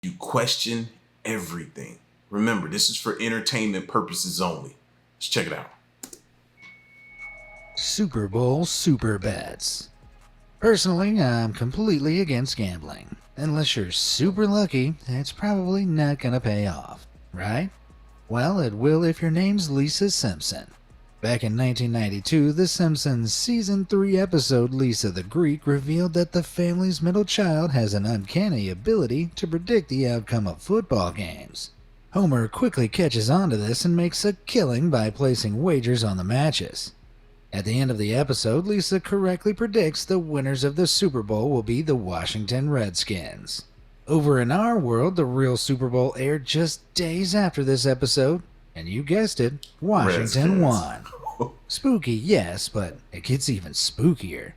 you question everything. Remember, this is for entertainment purposes only. Let's check it out. Super Bowl Super Bets. Personally, I'm completely against gambling. Unless you're super lucky, it's probably not gonna pay off, right? Well, it will if your name's Lisa Simpson. Back in 1992, The Simpsons Season 3 episode Lisa the Greek revealed that the family's middle child has an uncanny ability to predict the outcome of football games. Homer quickly catches on to this and makes a killing by placing wagers on the matches. At the end of the episode, Lisa correctly predicts the winners of the Super Bowl will be the Washington Redskins. Over in our world, the real Super Bowl aired just days after this episode, and you guessed it, Washington won. Spooky, yes, but it gets even spookier.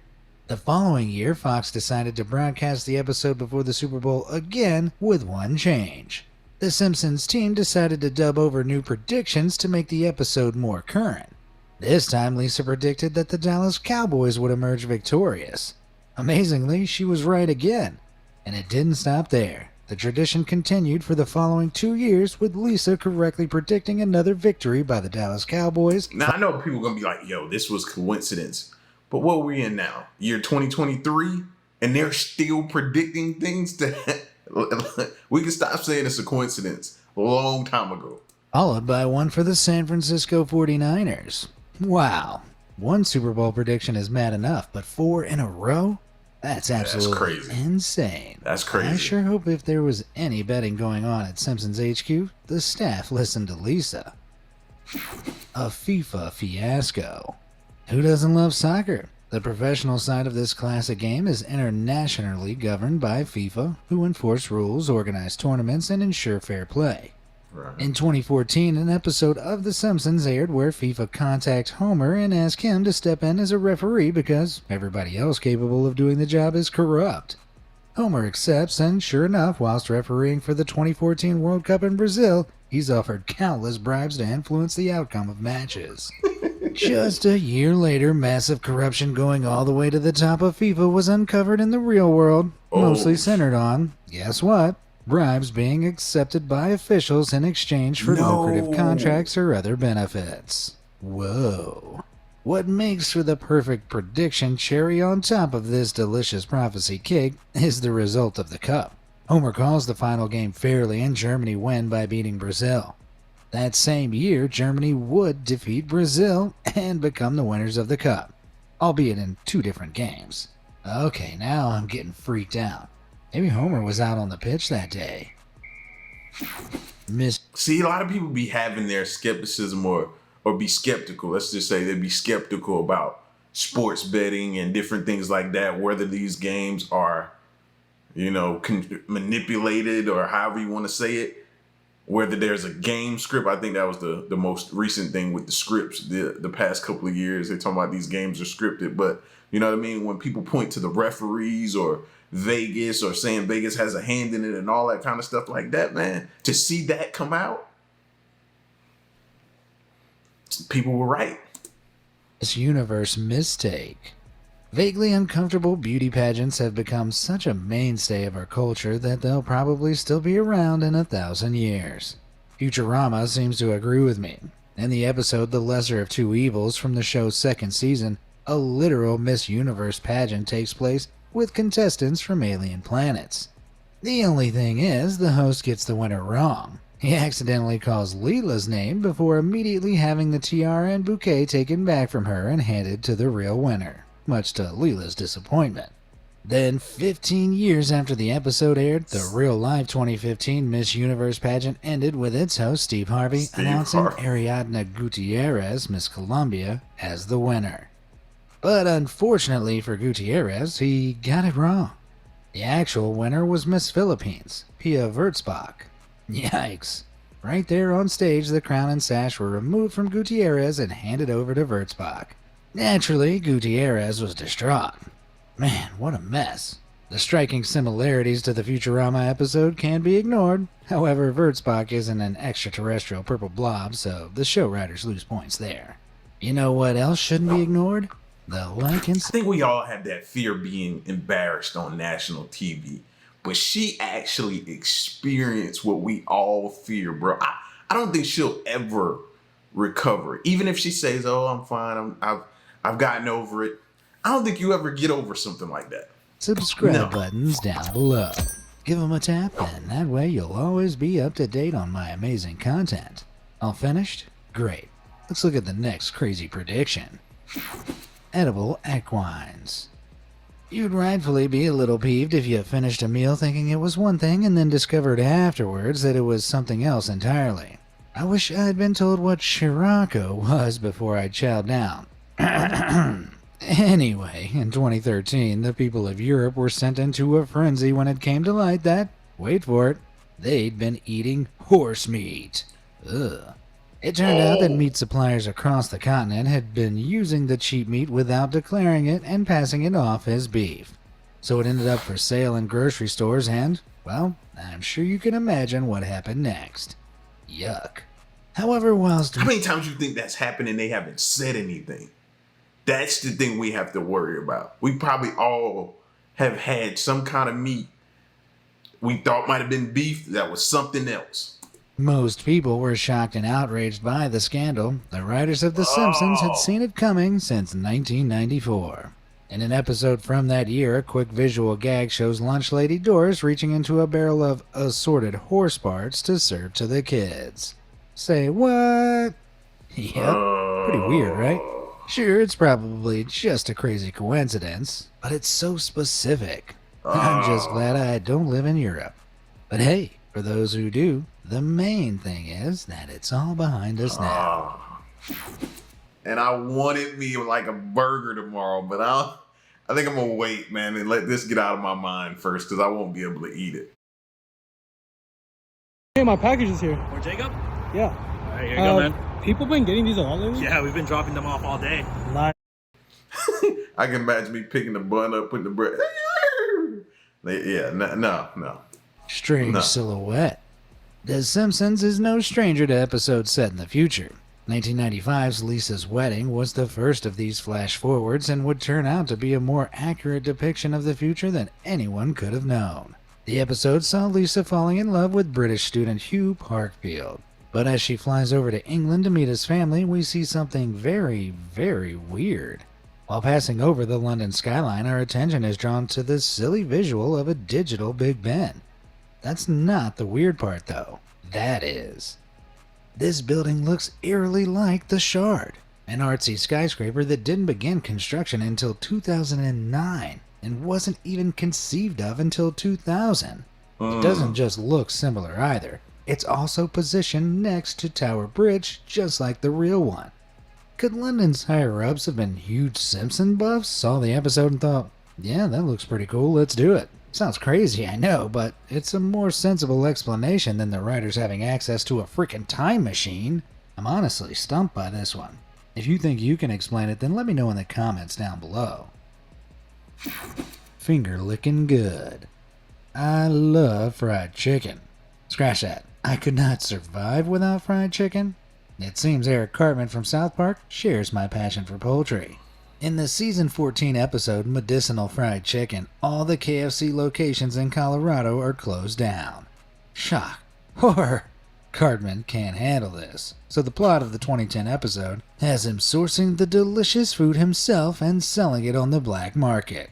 The following year, Fox decided to broadcast the episode before the Super Bowl again with one change. The Simpsons team decided to dub over new predictions to make the episode more current. This time, Lisa predicted that the Dallas Cowboys would emerge victorious. Amazingly, she was right again. And it didn't stop there. The tradition continued for the following 2 years, with Lisa correctly predicting another victory by the Dallas Cowboys. Now, I know people are going to be like, yo, this was coincidence. But what are we in now? Year 2023? And they're still predicting things that we can stop saying it's a coincidence a long time ago. Followed by one for the San Francisco 49ers. Wow. One Super Bowl prediction is mad enough, but 4 in a row? That's absolutely crazy. Insane. That's crazy. I sure hope if there was any betting going on at Simpsons HQ, the staff listened to Lisa. A FIFA fiasco. Who doesn't love soccer? The professional side of this classic game is internationally governed by FIFA, who enforce rules, organize tournaments, and ensure fair play. Right. In 2014, an episode of The Simpsons aired where FIFA contacts Homer and asks him to step in as a referee because everybody else capable of doing the job is corrupt. Homer accepts, and sure enough, whilst refereeing for the 2014 World Cup in Brazil, he's offered countless bribes to influence the outcome of matches. Just a year later, massive corruption going all the way to the top of FIFA was uncovered in the real world, mostly centered on, guess what? Bribes being accepted by officials in exchange for lucrative contracts or other benefits. Whoa. What makes for the perfect prediction cherry on top of this delicious prophecy cake is the result of the cup. Homer calls the final game fairly and Germany win by beating Brazil. That same year, Germany would defeat Brazil and become the winners of the cup, albeit in 2 different games. Okay, now I'm getting freaked out. Maybe Homer was out on the pitch that day. See, a lot of people be having their skepticism or be skeptical. Let's just say they'd be skeptical about sports betting and different things like that, whether these games are, manipulated or however you want to say it. Whether there's a game script. I think that was the most recent thing with the scripts the past couple of years. They're talking about these games are scripted, but you know what I mean? When people point to the referees or Vegas or saying Vegas has a hand in it and all that kind of stuff like that, man, to see that come out, people were right. This universe mistake. Vaguely uncomfortable beauty pageants have become such a mainstay of our culture that they'll probably still be around in 1,000 years. Futurama seems to agree with me. In the episode The Lesser of Two Evils from the show's 2nd season, a literal Miss Universe pageant takes place with contestants from alien planets. The only thing is, the host gets the winner wrong. He accidentally calls Leela's name before immediately having the tiara and bouquet taken back from her and handed to the real winner, much to Leela's disappointment. Then, 15 years after the episode aired, the real-life 2015 Miss Universe pageant ended with its host, Steve Harvey, announcing Ariadna Gutierrez, Miss Colombia, as the winner. But unfortunately for Gutierrez, he got it wrong. The actual winner was Miss Philippines, Pia Wurtzbach. Yikes. Right there on stage, the crown and sash were removed from Gutierrez and handed over to Wurtzbach. Naturally, Gutierrez was distraught. Man, what a mess. The striking similarities to the Futurama episode can't be ignored. However, Wurtzbach isn't an extraterrestrial purple blob, so the show writers lose points there. You know what else shouldn't be ignored? The I think we all have that fear of being embarrassed on national TV. but she actually experienced what we all fear, bro. I don't think she'll ever recover. Even if she says, "Oh, I'm fine. I've gotten over it." I don't think you ever get over something like that. Subscribe No. buttons down below. Give them a tap, and that way you'll always be up to date on my amazing content. All finished? Great. Let's look at the next crazy prediction. Edible equines. You'd rightfully be a little peeved if you finished a meal thinking it was one thing and then discovered afterwards that it was something else entirely. I wish I'd been told what Scirocco was before I chowed down. Anyway, in 2013, the people of Europe were sent into a frenzy when it came to light that, wait for it, they'd been eating horse meat. Ugh. It turned out that meat suppliers across the continent had been using the cheap meat without declaring it and passing it off as beef. So it ended up for sale in grocery stores and, well, I'm sure you can imagine what happened next. Yuck. However, whilst... How many times you think that's happened and they haven't said anything? That's the thing we have to worry about. We probably all have had some kind of meat we thought might have been beef that was something else. Most people were shocked and outraged by the scandal. The writers of The Simpsons had seen it coming since 1994. In an episode from that year, a quick visual gag shows lunch lady Doris reaching into a barrel of assorted horse parts to serve to the kids. Say what? Yep, pretty weird, right? Sure, it's probably just a crazy coincidence, but it's so specific. I'm just glad I don't live in Europe. But hey, for those who do, the main thing is that it's all behind us now. And I wanted me like a burger tomorrow, but I think I'm gonna wait, man, and let this get out of my mind first because I won't be able to eat it. Hey, my package is here. Or Jacob? Yeah. All right, here you go, man. People been getting these a lot lately? Yeah, we've been dropping them off all day. Nice. I can imagine me picking the bun up, putting the bread. Yeah, no. Strange silhouette. The Simpsons is no stranger to episodes set in the future. 1995's Lisa's Wedding was the first of these flash forwards and would turn out to be a more accurate depiction of the future than anyone could have known. The episode saw Lisa falling in love with British student Hugh Parkfield. But as she flies over to England to meet his family, we see something very, very weird. While passing over the London skyline, our attention is drawn to the silly visual of a digital Big Ben. That's not the weird part, though. That is. This building looks eerily like the Shard, an artsy skyscraper that didn't begin construction until 2009 and wasn't even conceived of until 2000. It doesn't just look similar either. It's also positioned next to Tower Bridge, just like the real one. Could London's higher-ups have been huge Simpson buffs, saw the episode and thought, yeah, that looks pretty cool, let's do it? Sounds crazy, I know, but it's a more sensible explanation than the writers having access to a freaking time machine. I'm honestly stumped by this one. If you think you can explain it, then let me know in the comments down below. Finger licking good. I love fried chicken. Scratch that. I could not survive without fried chicken. It seems Eric Cartman from South Park shares my passion for poultry. In the season 14 episode Medicinal Fried Chicken, all the KFC locations in Colorado are closed down. Shock. Horror. Cartman can't handle this, so the plot of the 2010 episode has him sourcing the delicious food himself and selling it on the black market.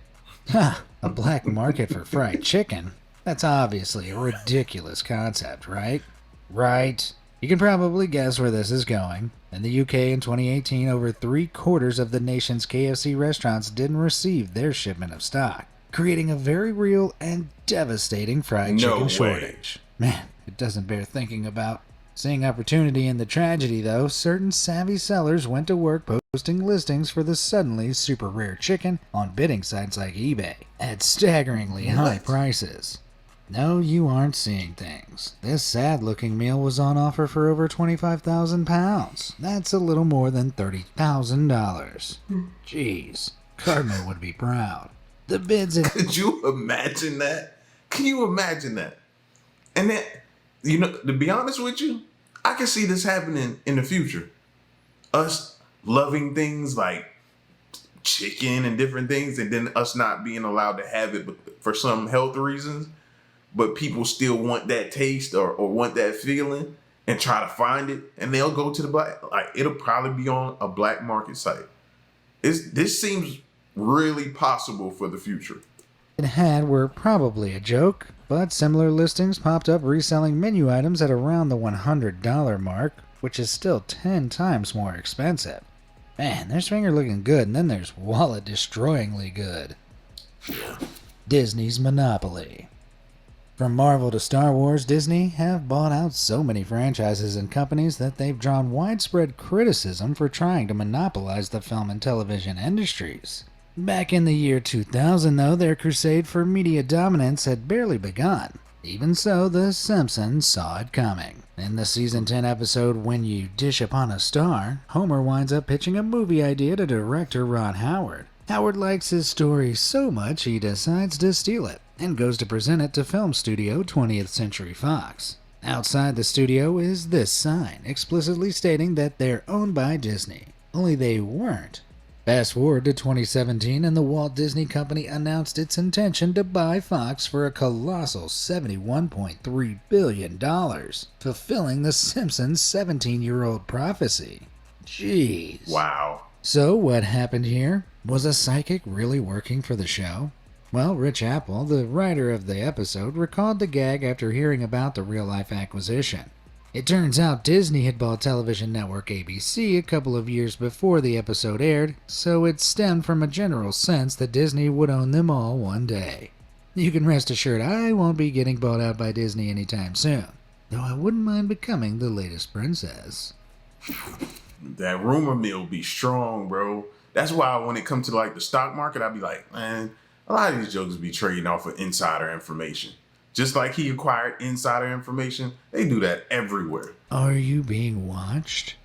Ha! A black market for fried chicken? That's obviously a ridiculous concept, right? Right. You can probably guess where this is going. In the UK in 2018, over 3/4 of the nation's KFC restaurants didn't receive their shipment of stock, creating a very real and devastating fried chicken shortage. Man, it doesn't bear thinking about. Seeing opportunity in the tragedy, though, certain savvy sellers went to work posting listings for the suddenly super rare chicken on bidding sites like eBay at staggeringly high prices. No, you aren't seeing things. This sad-looking meal was on offer for over 25,000 pounds. That's a little more than $30,000. Jeez, Cardinal would be proud. The bids... Could you imagine that? Can you imagine that? And then, you know, to be honest with you, I can see this happening in the future. Us loving things like chicken and different things, and then us not being allowed to have it for some health reasons. but people still want that taste or want that feeling and try to find it, and they'll go to the black, like it'll probably be on a black market site. This seems really possible for the future. It had were probably a joke, but similar listings popped up reselling menu items at around the $100 mark, which is still 10 times more expensive. Man, there's finger looking good, and then there's wallet destroyingly good. Disney's monopoly. From Marvel to Star Wars, Disney have bought out so many franchises and companies that they've drawn widespread criticism for trying to monopolize the film and television industries. Back in the year 2000, though, their crusade for media dominance had barely begun. Even so, The Simpsons saw it coming. In the season 10 episode When You Dish Upon a Star, Homer winds up pitching a movie idea to director Ron Howard. Howard likes his story so much he decides to steal it and goes to present it to film studio 20th Century Fox. Outside the studio is this sign explicitly stating that they're owned by Disney, only they weren't. Fast forward to 2017 and the Walt Disney Company announced its intention to buy Fox for a colossal $71.3 billion, fulfilling the Simpsons' 17-year-old prophecy. Jeez. Wow. So what happened here? Was a psychic really working for the show? Well, Rich Apple, the writer of the episode, recalled the gag after hearing about the real-life acquisition. It turns out Disney had bought television network ABC a couple of years before the episode aired, so it stemmed from a general sense that Disney would own them all one day. You can rest assured I won't be getting bought out by Disney anytime soon, though I wouldn't mind becoming the latest princess. That rumor mill be strong, bro. That's why when it comes to like the stock market, I'd be like, man, a lot of these jokers be trading off of insider information. Just like he acquired insider information, they do that everywhere. Are you being watched?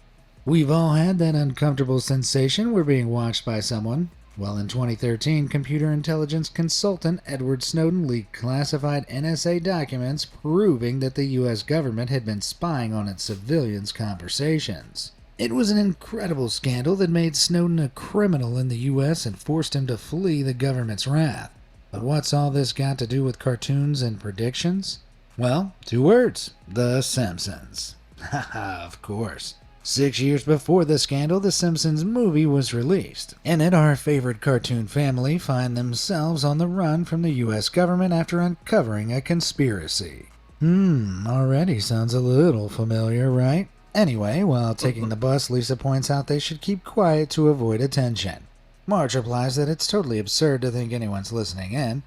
We've all had that uncomfortable sensation we're being watched by someone. Well, in 2013, computer intelligence consultant Edward Snowden leaked classified NSA documents proving that the US government had been spying on its civilians' conversations. It was an incredible scandal that made Snowden a criminal in the US and forced him to flee the government's wrath. But what's all this got to do with cartoons and predictions? Well, 2 words. The Simpsons. Haha, of course. 6 years before the scandal, the Simpsons movie was released. In it, our favorite cartoon family find themselves on the run from the US government after uncovering a conspiracy. Already sounds a little familiar, right? Anyway, while taking the bus, Lisa points out they should keep quiet to avoid attention. Marge replies that it's totally absurd to think anyone's listening in.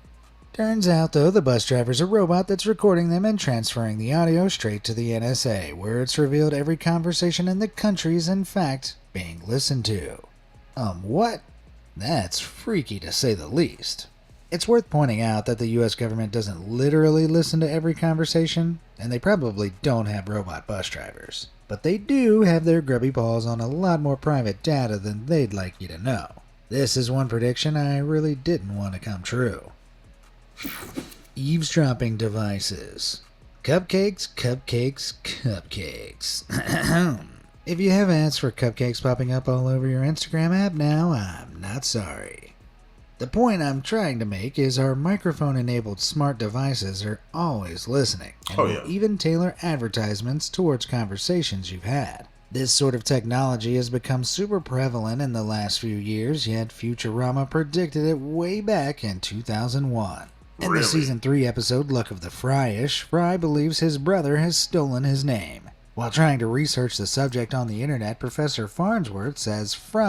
Turns out, though, the bus driver's a robot that's recording them and transferring the audio straight to the NSA, where it's revealed every conversation in the country is in fact being listened to. What? That's freaky to say the least. It's worth pointing out that the US government doesn't literally listen to every conversation, and they probably don't have robot bus drivers. But they do have their grubby paws on a lot more private data than they'd like you to know. This is one prediction I really didn't want to come true. Eavesdropping devices. Cupcakes, cupcakes, cupcakes. If you have ads for cupcakes popping up all over your Instagram app now, I'm not sorry. The point I'm trying to make is our microphone-enabled smart devices are always listening, and will even tailor advertisements towards conversations you've had. This sort of technology has become super prevalent in the last few years, yet Futurama predicted it way back in 2001. In the Season 3 episode Luck of the Fryish, Fry believes his brother has stolen his name. While trying to research the subject on the internet, Professor Farnsworth says Fry